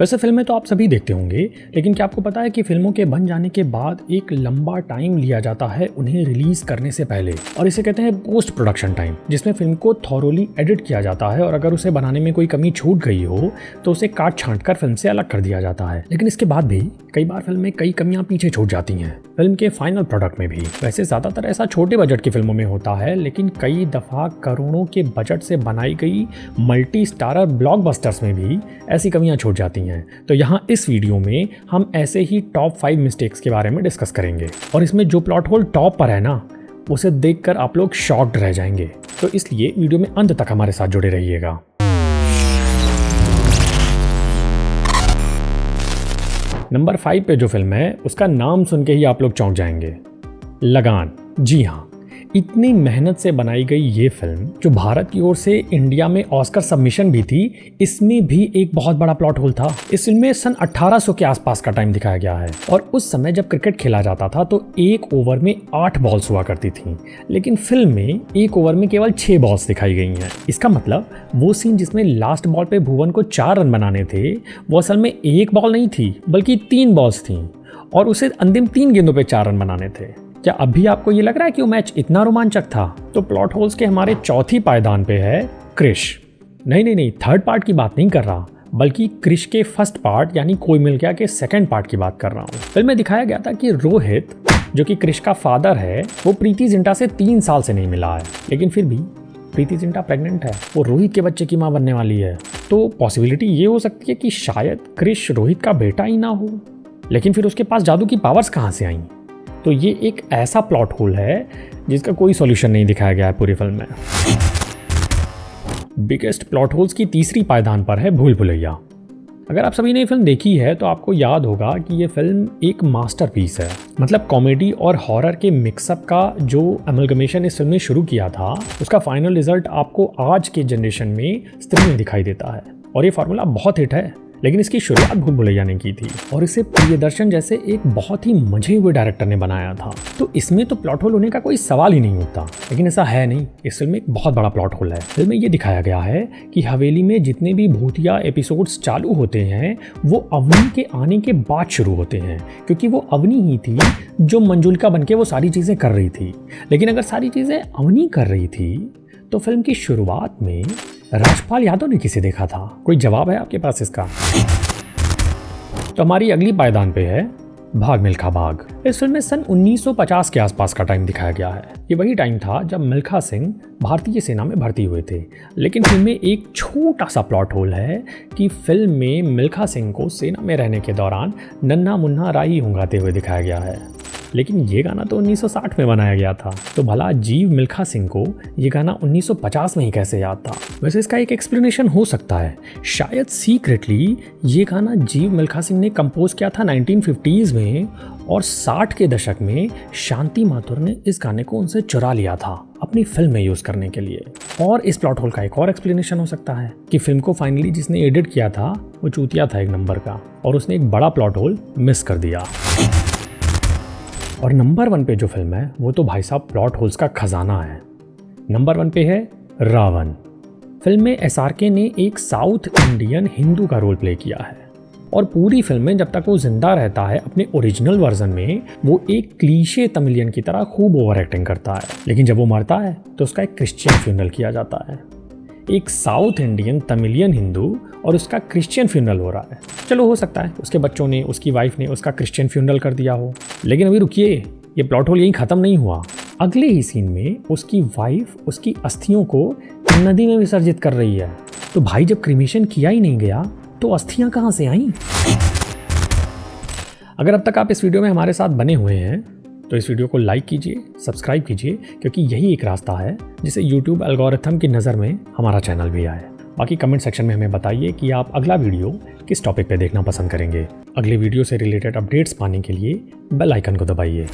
वैसे फिल्में तो आप सभी देखते होंगे, लेकिन क्या आपको पता है कि फिल्मों के बन जाने के बाद एक लंबा टाइम लिया जाता है उन्हें रिलीज करने से पहले, और इसे कहते हैं पोस्ट प्रोडक्शन टाइम, जिसमें फिल्म को थॉरोली एडिट किया जाता है और अगर उसे बनाने में कोई कमी छूट गई हो तो उसे काट छांट कर फिल्म से अलग कर दिया जाता है। लेकिन इसके बाद भी कई बार फिल्म में कई कमियां पीछे छूट जाती हैं, फिल्म के फाइनल प्रोडक्ट में भी। वैसे ज्यादातर ऐसा छोटे बजट की फिल्मों में होता है, लेकिन कई दफा करोड़ों के बजट से बनाई गई मल्टी स्टारर ब्लॉकबस्टर्स में भी ऐसी कमियां छूट जाती हैं। तो यहाँ इस वीडियो में हम ऐसे ही टॉप 5 मिस्टेक्स के बारे में डिस्कस करेंगे, और इसमें जो प्लॉट होल टॉप पर है ना, उसे देखकर आप लोग शॉक्ड रह जाएंगे। तो इसलिए वीडियो में अंत तक हमारे साथ जुड़े रहिएगा। नंबर 5 पे जो फिल्म है उसका नाम सुन के ही आप लोग चौंक जाएंगे, लगान। जी हाँ, इतनी मेहनत से बनाई गई ये फिल्म जो भारत की ओर से इंडिया में ऑस्कर सबमिशन भी थी, इसमें भी एक बहुत बड़ा प्लॉट होल था। इस फिल्म में सन 1800 के आसपास का टाइम दिखाया गया है, और उस समय जब क्रिकेट खेला जाता था तो एक ओवर में 8 बॉल्स हुआ करती थी, लेकिन फिल्म में एक ओवर में केवल 6 बॉल्स दिखाई गई हैं। इसका मतलब वो सीन जिसमें लास्ट बॉल पे भुवन को 4 रन बनाने थे, वो असल में 1 बॉल नहीं थी बल्कि 3 बॉल्स थी, और उसे अंतिम 3 गेंदों पे 4 रन बनाने थे। क्या अब भी आपको ये लग रहा है कि वो मैच इतना रोमांचक था? तो प्लॉट होल्स के हमारे चौथी पायदान पे है क्रिश। नहीं, थर्ड पार्ट की बात नहीं कर रहा, बल्कि क्रिश के फर्स्ट पार्ट यानी कोई मिल गया के सेकंड पार्ट की बात कर रहा हूँ। फिल्म में दिखाया गया था कि रोहित, जो कि क्रिश का फादर है, वो प्रीति जिंटा से 3 साल से नहीं मिला है, लेकिन फिर भी प्रीति जिंटा प्रेग्नेंट है, वो रोहित के बच्चे की माँ बनने वाली है। तो पॉसिबिलिटी ये हो सकती है कि शायद क्रिश रोहित का बेटा ही ना हो, लेकिन फिर उसके पास जादू की पावर्स कहाँ से आई? तो ये एक ऐसा प्लॉट होल है जिसका कोई सॉल्यूशन नहीं दिखाया गया है पूरी फिल्म में। बिगेस्ट प्लॉट होल्स की तीसरी पायदान पर है भूल भुलैया। अगर आप सभी ने फिल्म देखी है तो आपको याद होगा कि ये फिल्म एक मास्टरपीस है। मतलब कॉमेडी और हॉरर के मिक्सअप का जो अमलगमेशन इस फिल्म ने शुरू किया था, उसका फाइनल रिजल्ट आपको आज के जनरेशन में स्क्रीन में दिखाई देता है, और ये फार्मूला बहुत हिट है। लेकिन इसकी शुरुआत भूल भुलैया ने की थी, और इसे प्रियदर्शन जैसे एक बहुत ही मजे हुए डायरेक्टर ने बनाया था। तो इसमें तो प्लॉट होल होने का कोई सवाल ही नहीं उठता, लेकिन ऐसा है नहीं। इस फिल्म में एक बहुत बड़ा प्लॉट होल है। फिल्म में ये दिखाया गया है कि हवेली में जितने भी भूतिया एपिसोड्स चालू होते हैं वो अवनी के आने के बाद शुरू होते हैं, क्योंकि वो अवनी ही थी जो मंजुलिका बनके वो सारी चीजें कर रही थी। लेकिन अगर सारी चीजें अवनी कर रही थी तो फिल्म की शुरुआत में राजपाल यादव ने किसे देखा था? कोई जवाब है आपके पास इसका? तो हमारी अगली पायदान पे है भाग मिल्खा भाग। इस फिल्म में सन 1950 के आसपास का टाइम दिखाया गया है। ये वही टाइम था जब मिल्खा सिंह भारतीय सेना में भर्ती हुए थे। लेकिन फिल्म में एक छोटा सा प्लॉट होल है कि फिल्म में मिल्खा सिंह को सेना में रहने के दौरान नन्हा मुन्ना राही हुंगाते हुए दिखाया गया है। लेकिन ये गाना तो 1960 में बनाया गया था, तो भला जीव मिल्खा सिंह को ये गाना 1950 में ही कैसे याद था? वैसे इसका एक एक्सप्लेनेशन हो सकता है। शायद सीक्रेटली ये गाना जीव मिल्खा सिंह ने कंपोज किया था 1950s में, और 60 के दशक में शांति माथुर ने इस गाने को उनसे चुरा लिया था अपनी फिल्म में यूज करने के लिए। और इस प्लॉट होल का एक और एक्सप्लेनेशन हो सकता है कि फिल्म को फाइनली जिसने एडिट किया था वो चूतिया था एक नंबर का, और उसने एक बड़ा प्लॉट होल मिस कर दिया। और नंबर 1 पे जो फिल्म है वो तो भाई साहब प्लॉट होल्स का खजाना है। नंबर 1 पे है रावण। फिल्म में SRK ने एक साउथ इंडियन हिंदू का रोल प्ले किया है, और पूरी फिल्म में जब तक वो जिंदा रहता है अपने ओरिजिनल वर्जन में वो एक क्लीशे तमिलियन की तरह खूब ओवर एक्टिंग करता है, लेकिन जब वो मरता है तो उसका एक क्रिश्चियन फ्यूनरल किया जाता है। एक साउथ इंडियन तमिलियन हिंदू और उसका क्रिश्चियन फ्यूनरल हो रहा है। चलो हो सकता है उसके बच्चों ने, उसकी वाइफ ने उसका क्रिश्चियन फ्यूनरल कर दिया हो, लेकिन अभी रुकिए, ये प्लॉट होल यहीं खत्म नहीं हुआ। अगले ही सीन में उसकी वाइफ उसकी अस्थियों को नदी में विसर्जित कर रही है। तो भाई जब क्रीमेशन किया ही नहीं गया तो अस्थियां कहां से आईं? अगर अब तक आप इस वीडियो में हमारे साथ बने हुए हैं तो इस वीडियो को लाइक कीजिए, सब्सक्राइब कीजिए, क्योंकि यही एक रास्ता है जिसे YouTube एल्गोरिथम की नज़र में हमारा चैनल भी आए। बाकी कमेंट सेक्शन में हमें बताइए कि आप अगला वीडियो किस टॉपिक पे देखना पसंद करेंगे। अगले वीडियो से रिलेटेड अपडेट्स पाने के लिए बेल आइकन को दबाइए।